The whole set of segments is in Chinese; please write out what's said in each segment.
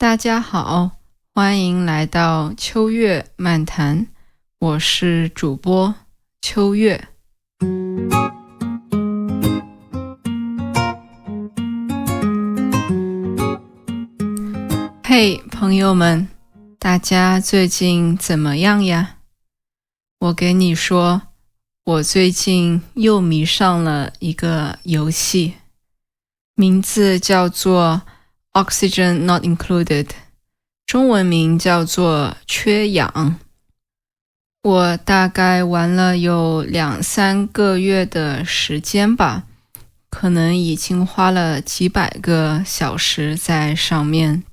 大家好，欢迎来到秋月漫谈，我是主播秋月。嘿，朋友们，大家最近怎么样呀？我给你说，我最近又迷上了一个游戏，名字叫做Oxygen Not Included， 中文名叫做缺氧。我大概玩了有2-3个月的时间吧，可能已经花了几百个小时在上面。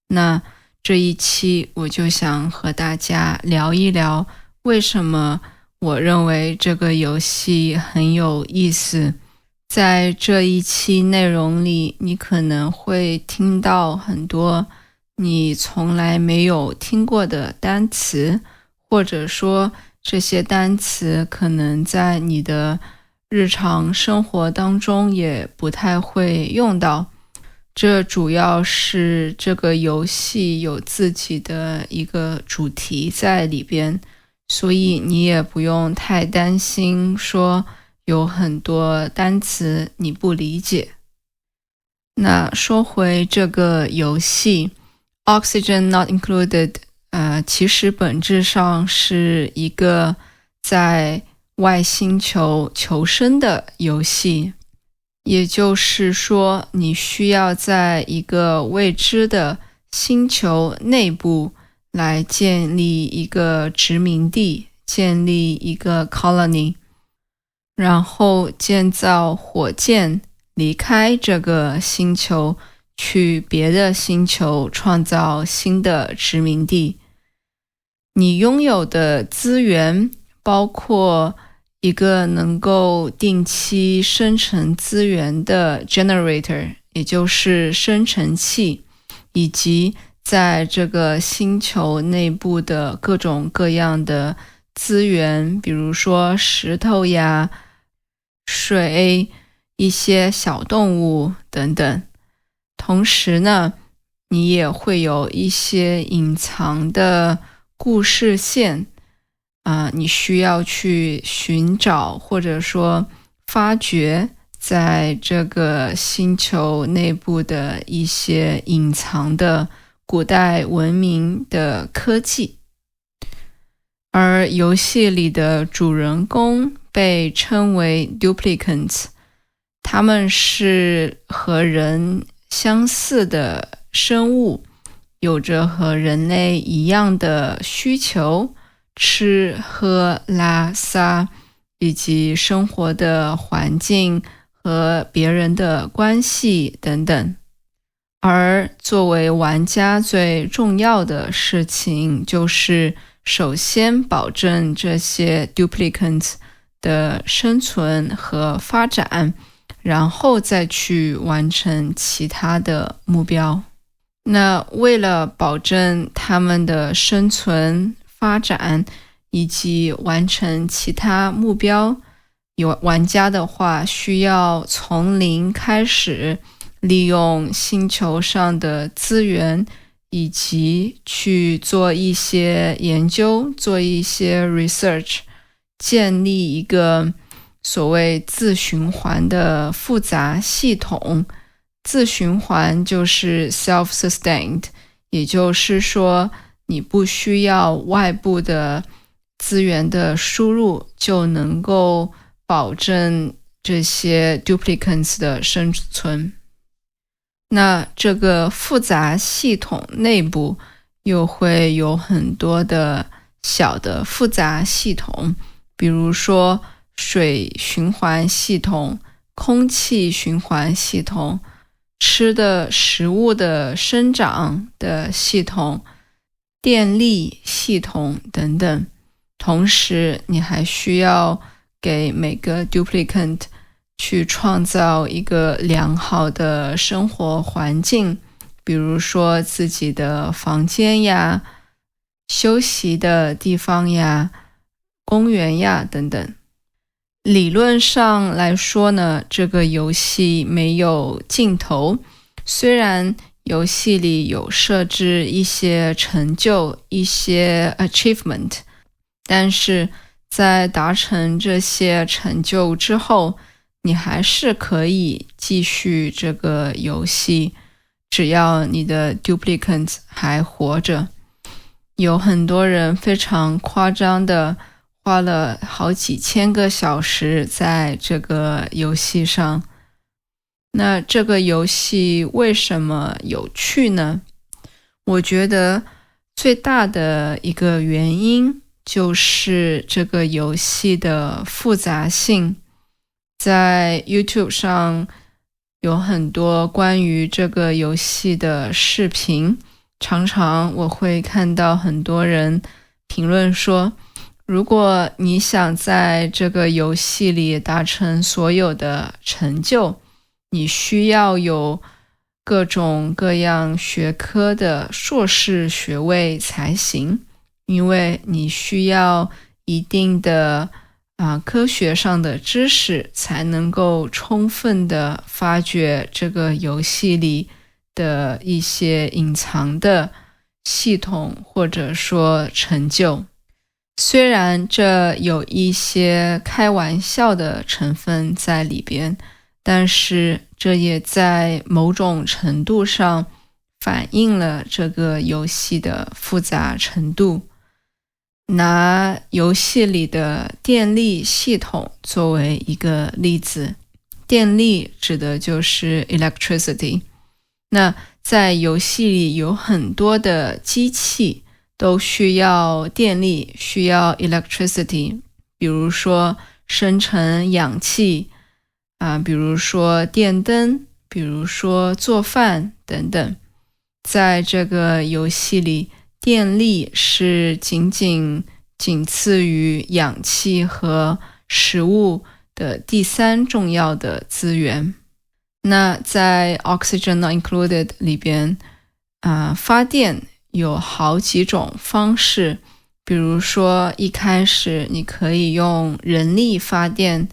那这一期我就想和大家聊一聊，为什么我认为这个游戏很有意思。在这一期内容里，你可能会听到很多你从来没有听过的单词，或者说这些单词可能在你的日常生活当中也不太会用到。这主要是这个游戏有自己的一个主题在里边，所以你也不用太担心说有很多单词你不理解。那说回这个游戏 Oxygen Not Included， 其实本质上是一个在外星球求生的游戏。也就是说，你需要在一个未知的星球内部来建立一个殖民地，建立一个 colony， 然后建造火箭离开这个星球，去别的星球创造新的殖民地。你拥有的资源包括一个能够定期生成资源的 generator， 也就是生成器，以及在这个星球内部的各种各样的资源，比如说石头呀、水、一些小动物等等。同时呢，你也会有一些隐藏的故事线，你需要去寻找或者说发掘在这个星球内部的一些隐藏的古代文明的科技。而游戏里的主人公被称为 duplicants， 他们是和人相似的生物，有着和人类一样的需求，吃喝拉撒，以及生活的环境和别人的关系等等。而作为玩家最重要的事情，就是首先保证这些 duplicants 的生存和发展，然后再去完成其他的目标。那为了保证他们的生存发展以及完成其他目标，有玩家的话需要从零开始，利用星球上的资源，以及去做一些研究，做一些 research， 建立一个所谓自循环的复杂系统。自循环就是 self-sustained， 也就是说你不需要外部的资源的输入，就能够保证这些 duplicants 的生存。那这个复杂系统内部又会有很多的小的复杂系统，比如说水循环系统、空气循环系统、吃的食物的生长的系统、电力系统等等。同时你还需要给每个 duplicant 去创造一个良好的生活环境，比如说自己的房间呀、休息的地方呀、公园呀等等。理论上来说呢，这个游戏没有尽头，虽然游戏里有设置一些成就，一些 achievement， 但是在达成这些成就之后，你还是可以继续这个游戏，只要你的 duplicant 还活着。有很多人非常夸张的花了好几千个小时在这个游戏上。那这个游戏为什么有趣呢？我觉得最大的一个原因就是这个游戏的复杂性。在 YouTube 上有很多关于这个游戏的视频，常常我会看到很多人评论说，如果你想在这个游戏里达成所有的成就，你需要有各种各样学科的硕士学位才行，因为你需要一定的科学上的知识才能够充分的发掘这个游戏里的一些隐藏的系统或者说成就。虽然这有一些开玩笑的成分在里边，但是这也在某种程度上反映了这个游戏的复杂程度。拿游戏里的电力系统作为一个例子，电力指的就是 electricity。那在游戏里有很多的机器都需要电力，需要 electricity， 比如说生成氧气比如说电灯，比如说做饭等等。在这个游戏里，电力是仅次于氧气和食物的第3重要的资源。那在 Oxygen Not Included 里边发电有好几种方式，比如说一开始你可以用人力发电，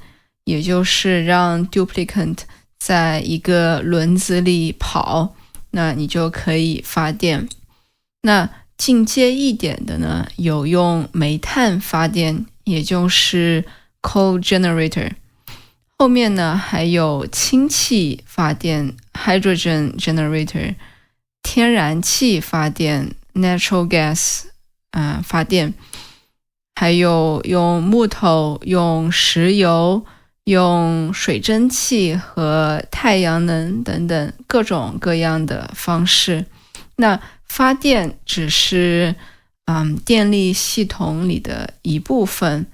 也就是让 duplicant 在一个轮子里跑，那你就可以发电。那进阶一点的呢，有用煤炭发电，也就是 coal generator。后面呢还有氢气发电 hydrogen generator， 天然气发电 natural gas 发电，还有用木头、用石油、用水蒸气和太阳能等等各种各样的方式。那发电只是电力系统里的一部分，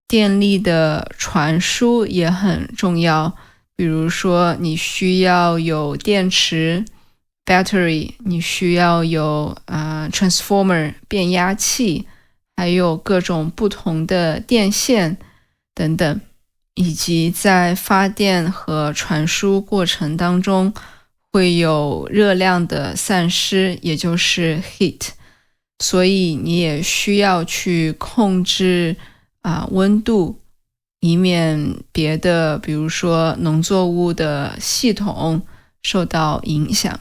电力的传输也很重要。比如说你需要有电池 battery， 你需要有transformer 变压器，还有各种不同的电线等等，以及在发电和传输过程当中会有热量的散失，也就是 heat， 所以你也需要去控制温度，以免别的比如说农作物的系统受到影响。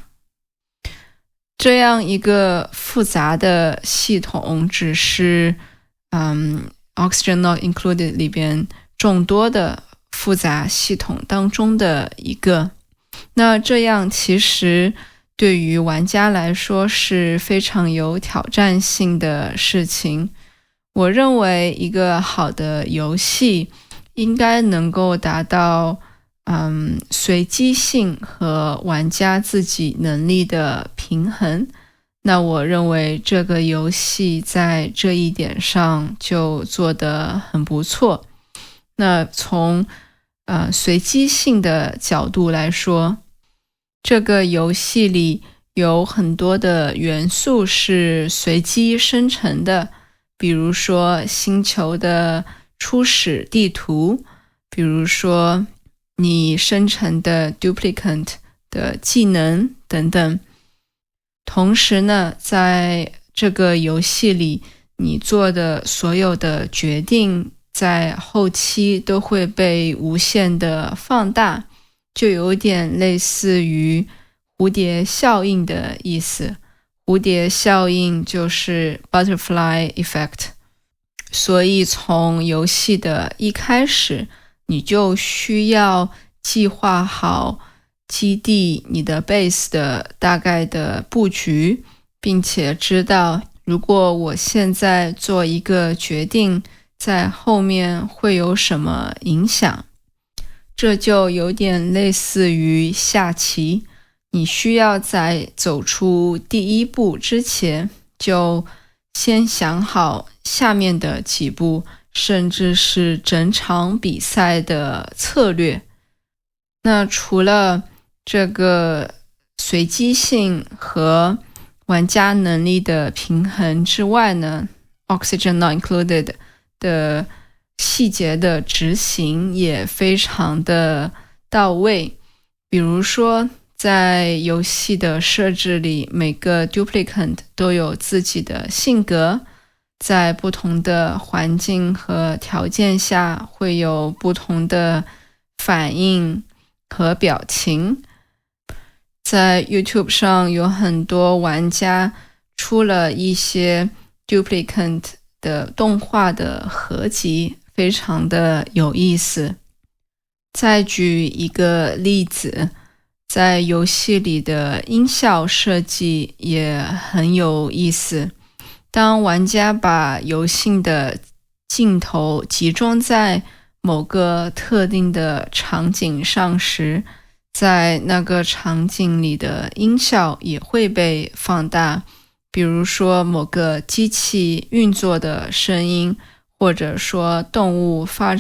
这样一个复杂的系统只是Oxygen Not Included 里边众多的复杂系统当中的一个。那这样其实对于玩家来说是非常有挑战性的事情。我认为一个好的游戏应该能够达到随机性和玩家自己能力的平衡。那我认为这个游戏在这一点上就做得很不错。那从随机性的角度来说，这个游戏里有很多的元素是随机生成的，比如说星球的初始地图，比如说你生成的 duplicant 的技能等等。同时呢，在这个游戏里，你做的所有的决定在后期都会被无限的放大，就有点类似于蝴蝶效应的意思。蝴蝶效应就是 butterfly effect。所以从游戏的一开始，你就需要计划好基地你的 base 的大概的布局，并且知道如果我现在做一个决定，在后面会有什么影响。这就有点类似于下棋，你需要在走出第一步之前，就先想好下面的几步，甚至是整场比赛的策略。那除了这个随机性和玩家能力的平衡之外呢， Oxygen Not Included 的细节的执行也非常的到位。比如说在游戏的设置里，每个 duplicant 都有自己的性格，在不同的环境和条件下会有不同的反应和表情。在 YouTube 上有很多玩家出了一些 duplicant 的动画的合集，非常的有意思。再举一个例子，在游戏里的音效设计也很有意思。当玩家把游戏的镜头集中在某个特定的场景上时，在那个场景里的音效也会被放大，比如说某个机器运作的声音，或者说动物发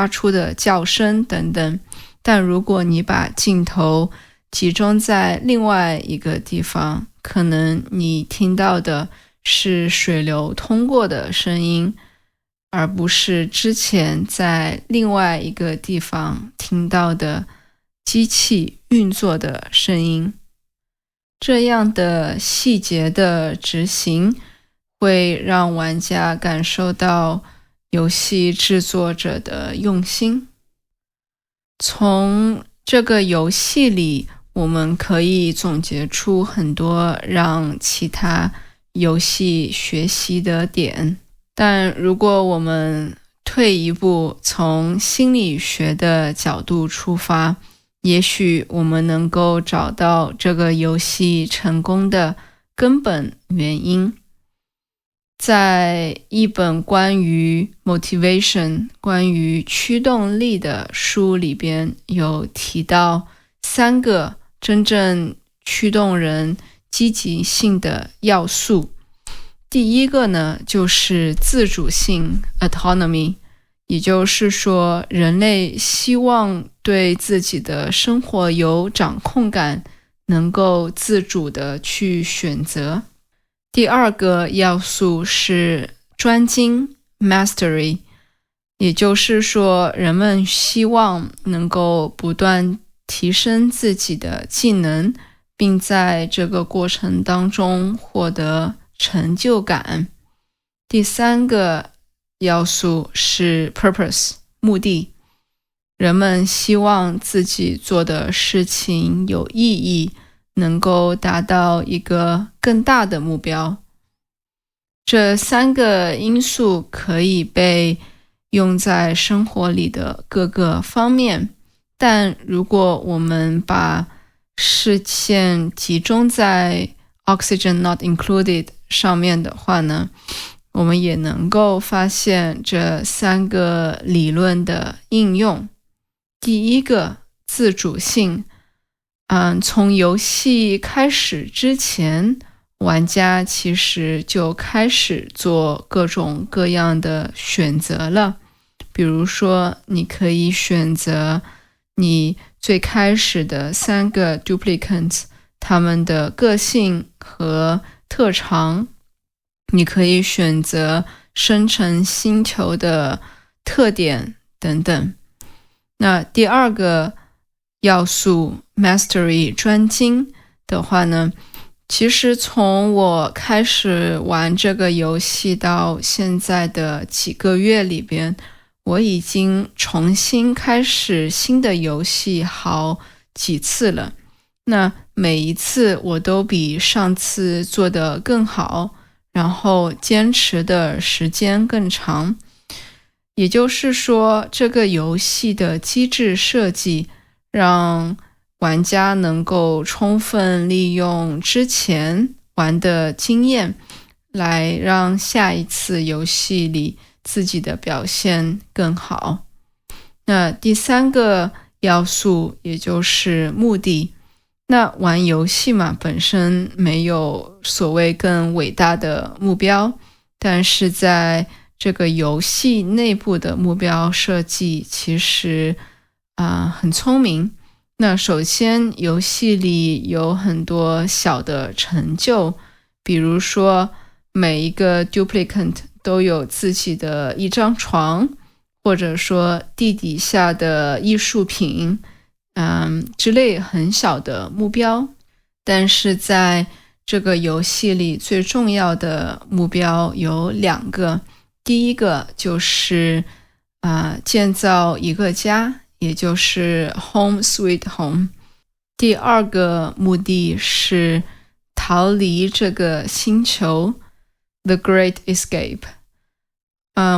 出的叫声等等。但如果你把镜头集中在另外一个地方，可能你听到的是水流通过的声音，而不是之前在另外一个地方听到的机器运作的声音。这样的细节的执行会让玩家感受到游戏制作者的用心。从这个游戏里，我们可以总结出很多让其他游戏学习的点。但如果我们退一步，从心理学的角度出发，也许我们能够找到这个游戏成功的根本原因。在一本关于 motivation 关于驱动力的书里边，有提到3个真正驱动人积极性的要素。第一个呢，就是自主性 autonomy， 也就是说人类希望对自己的生活有掌控感，能够自主的去选择。第二个要素是专精 mastery， 也就是说人们希望能够不断提升自己的技能，并在这个过程当中获得成就感。第三个要素是 purpose 目的，人们希望自己做的事情有意义，能够达到一个更大的目标。这3个因素可以被用在生活里的各个方面，但如果我们把视线集中在 Oxygen Not Included 上面的话呢，我们也能够发现这3个理论的应用。第一个，自主性。从游戏开始之前，玩家其实就开始做各种各样的选择了。比如说，你可以选择你最开始的3个 duplicants 他们的个性和特长，你可以选择生成星球的特点等等。那第二个要素 mastery 专精的话呢，其实从我开始玩这个游戏到现在的几个月里边，我已经重新开始新的游戏好几次了。那每一次我都比上次做得更好，然后坚持的时间更长。也就是说，这个游戏的机制设计让玩家能够充分利用之前玩的经验，来让下一次游戏里自己的表现更好。那第三个要素也就是目的。那玩游戏嘛，本身没有所谓更伟大的目标，但是在这个游戏内部的目标设计其实很聪明。那首先游戏里有很多小的成就，比如说每一个 duplicant 都有自己的一张床，或者说地底下的艺术品之类很小的目标。但是在这个游戏里最重要的目标有2个。第一个就是建造一个家，也就是 Home Sweet Home。第二个目的是逃离这个星球 The Great Escape。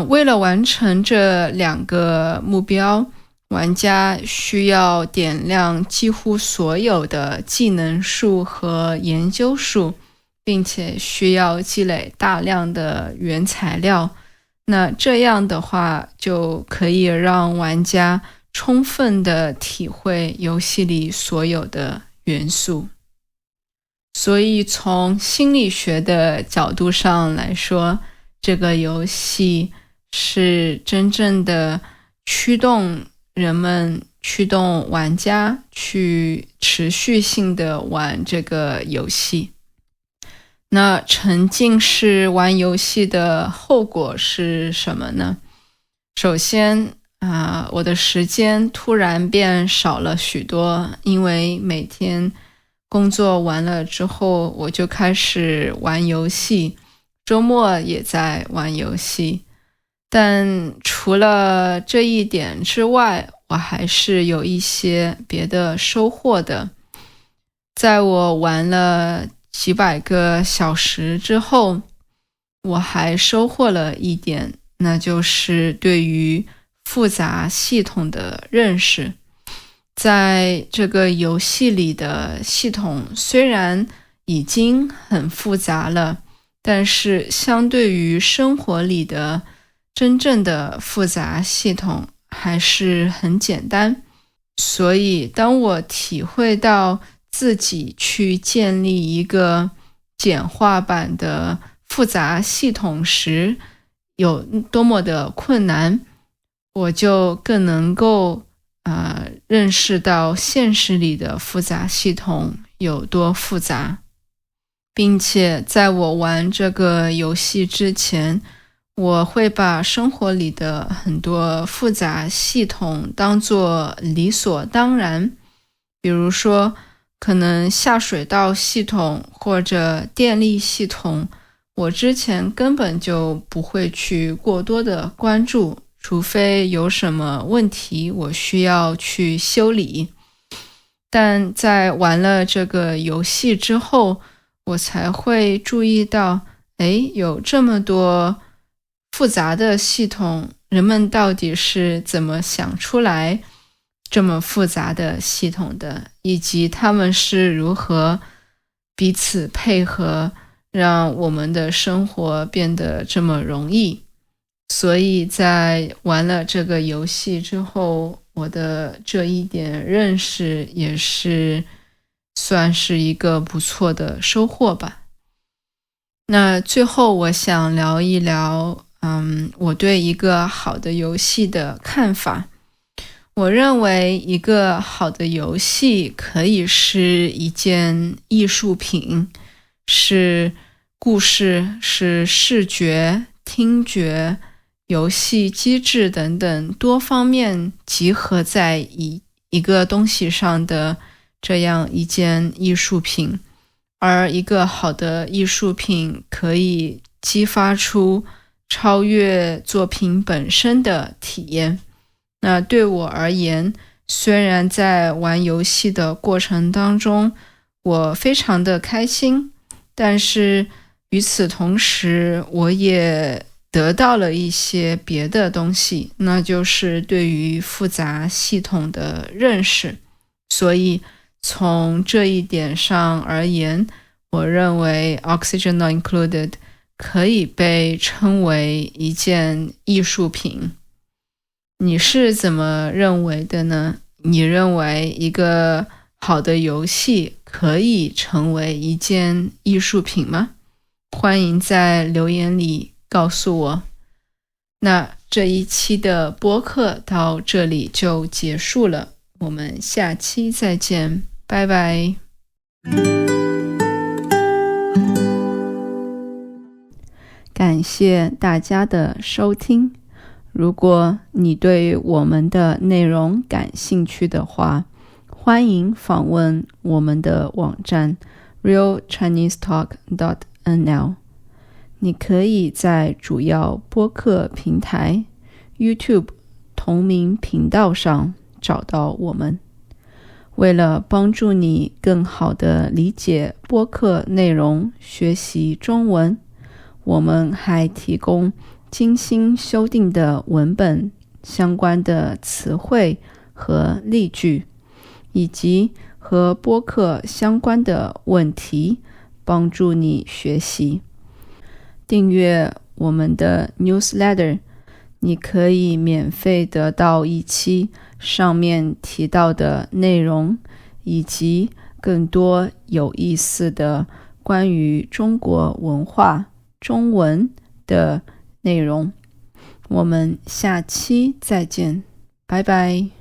为了完成这2个目标，玩家需要点亮几乎所有的技能树和研究树，并且需要积累大量的原材料。那这样的话就可以让玩家充分的体会游戏里所有的元素。所以从心理学的角度上来说，这个游戏是真正的驱动人们、驱动玩家去持续性的玩这个游戏。那沉浸式玩游戏的后果是什么呢？首先我的时间突然变少了许多，因为每天工作完了之后我就开始玩游戏，周末也在玩游戏。但除了这一点之外，我还是有一些别的收获的。在我玩了几百个小时之后，我还收获了一点，那就是对于复杂系统的认识。在这个游戏里的系统虽然已经很复杂了，但是相对于生活里的真正的复杂系统还是很简单。所以当我体会到自己去建立一个简化版的复杂系统时有多么的困难，我就更能够认识到现实里的复杂系统有多复杂。并且在我玩这个游戏之前，我会把生活里的很多复杂系统当作理所当然。比如说可能下水道系统或者电力系统，我之前根本就不会去过多的关注，除非有什么问题我需要去修理。但在玩了这个游戏之后，我才会注意到，有这么多复杂的系统，人们到底是怎么想出来这么复杂的系统的，以及他们是如何彼此配合，让我们的生活变得这么容易。所以在玩了这个游戏之后，我的这一点认识也是算是一个不错的收获吧。那最后我想聊一聊我对一个好的游戏的看法。我认为一个好的游戏可以是一件艺术品，是故事，是视觉、听觉、游戏机制等等多方面集合在一个东西上的这样一件艺术品。而一个好的艺术品可以激发出超越作品本身的体验。那对我而言，虽然在玩游戏的过程当中，我非常的开心，但是与此同时，我也得到了一些别的东西，那就是对于复杂系统的认识。所以从这一点上而言，我认为 Oxygen Not Included 可以被称为一件艺术品。你是怎么认为的呢？你认为一个好的游戏可以成为一件艺术品吗？欢迎在留言里告诉我。那这一期的播客到这里就结束了，我们下期再见，拜拜。感谢大家的收听。如果你对我们的内容感兴趣的话，欢迎访问我们的网站 realchinesetalk.nl。 你可以在主要播客平台 YouTube 同名频道上找到我们。为了帮助你更好地理解播客内容，学习中文，我们还提供精心修订的文本、相关的词汇和例句，以及和播客相关的问题，帮助你学习。订阅我们的 newsletter， 你可以免费得到一期上面提到的内容，以及更多有意思的关于中国文化、中文的内容。我们下期再见，拜拜。